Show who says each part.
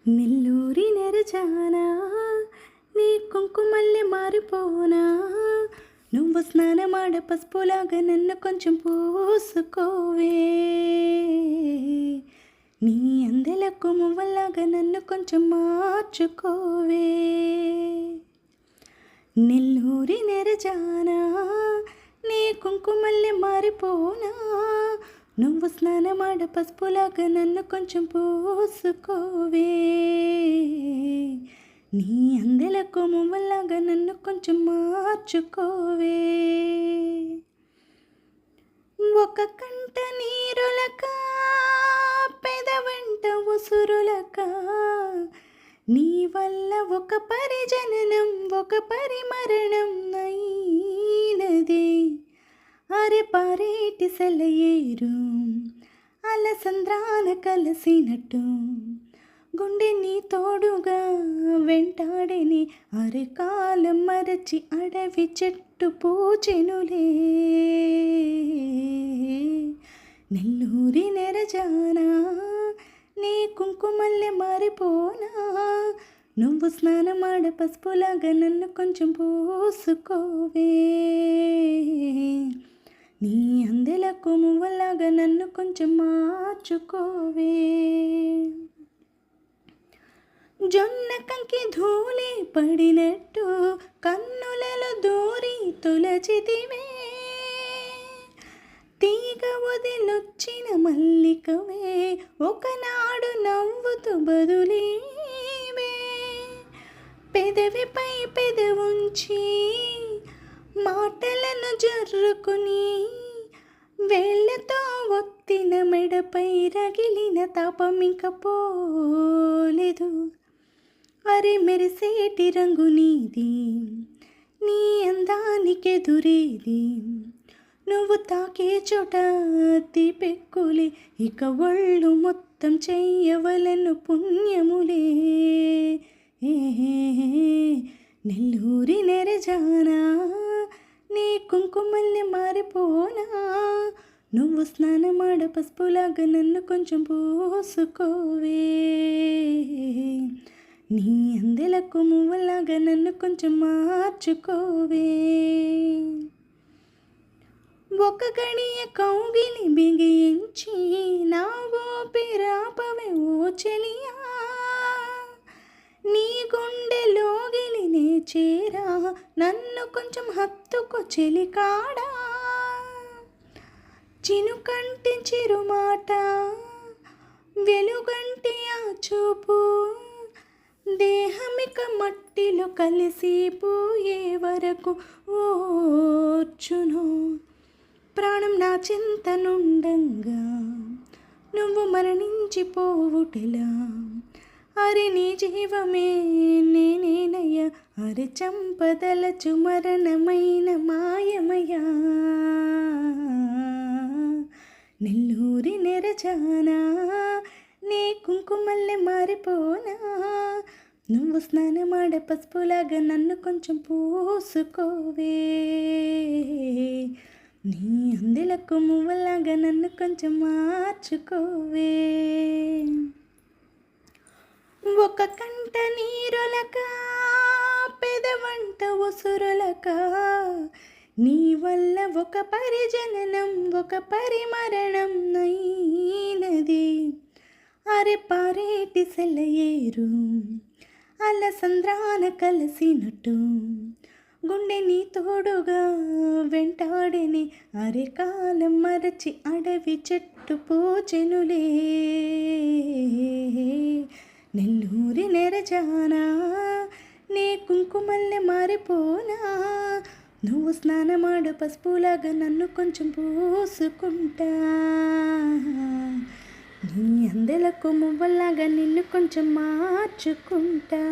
Speaker 1: నెల్లూరి నెరజానా నీ కుంకుమల్లె మారిపోనా నువ్వు స్నానమాడ పసుపులాగా నన్ను కొంచెం పూసుకోవే నీ అందెలకు మువ్వలాగా నన్ను కొంచెం మార్చుకోవే నెల్లూరి నెరజానా నీ కుంకుమల్లె మారిపోనా నువ్వు స్నానమాడ పసుపులాగా నన్ను కొంచెం పూసుకోవే నీ అందెలకు మువ్వలాగా నన్ను కొంచెం మార్చుకోవే ఒక కంట నీరులక పెదవంట ఉసురులక నీ వల్ల ఒక పరిజననం ఒక పరిమరణం అయినది అరే పారేటి సెలయేరు అలసంద్రాన కలిసినట్టు గుండె నీ తోడుగా వెంటాడని అరకాలం మరచి అడవి చెట్టు పూచెనులే నెల్లూరి నెరజానా నీ కుంకుమల్లె మారిపోనా నువ్వు స్నానమాడ పసుపులాగా నన్ను కొంచెం పూసుకోవే నీ అందెలకు మువ్వలాగా నన్ను కొంచెం మార్చుకోవే జొన్న కంకి ధూళి పడినట్టు కన్నులలో దూరి తొలచితివే తీగ వదిలొచ్చిన మల్లికవే ఒకనాడు నవ్వుతూ బదులీవే పెదవిపై పెదవుంచి మాటలను జరుకుని వేళ్లతో ఒత్తిన మెడపై రగిలిన తాపమింక పోలేదు అరే మెరిసేటి రంగు నీది నీ అందానికెదురేది నువ్వు తాకే చోట తీపెక్కులే ఇక ఒళ్ళు మొత్తం చెయ్యవలను పుణ్యములే నెల్లూరి నెరజానా నీ కుంకుమల్లె మారిపోనా నువ్వు స్నానమాడ పసుపులాగా నన్ను కొంచెం పూసుకోవే నీ అందెలకు మువ్వలాగా నన్ను కొంచెం మార్చుకోవే ఒక గడియ కౌగిలి బిగించి నా ఊపిరాపవే ఓ చెలియా నీ గుండెలోగిలి నే చేరా నన్ను కొంచెం హత్తుకో చెలికాడా చినుకంటి చిరుమాట వెలుగంటి ఆ చూపు దేహమిక మట్టిలో కలిసిపోయే వరకు ఓర్చును ప్రాణం నా చింతనుండంగా నువ్వు మరణించిపోవుటెలా అరే నీ జీవమే నేనేనయ్యా అరే చంపదలచు మరణమైన మాయమయ్యా నెల్లూరి నెరజానా నీ కుంకుమల్లె మారిపోనా నువ్వు స్నానమాడ పసుపులాగా నన్ను కొంచెం పూసుకోవే నీ అందెలకు మువ్వలాగా నన్ను కొంచెం మార్చుకోవే ఒక కంట నీరులక పెదవంట ఉసురులక నీ వల్ల ఒక పరిజననం ఒక పరిమరణం అయినది అరే పారేటి సెలయేరు అలసంద్రాన కలిసినట్టు గుండె నీ తోడుగా వెంటాడని అరకాలం మరచి అడవి చెట్టు పూచెనులే నెల్లూరి నెరజానా నీ కుంకుమల్లె మారిపోనా నువ్వు స్నానమాడ పసుపులాగా నన్ను కొంచెం పూసుకుంటా నీ అందెలకు మువ్వలాగా నిన్ను కొంచెం మార్చుకుంటా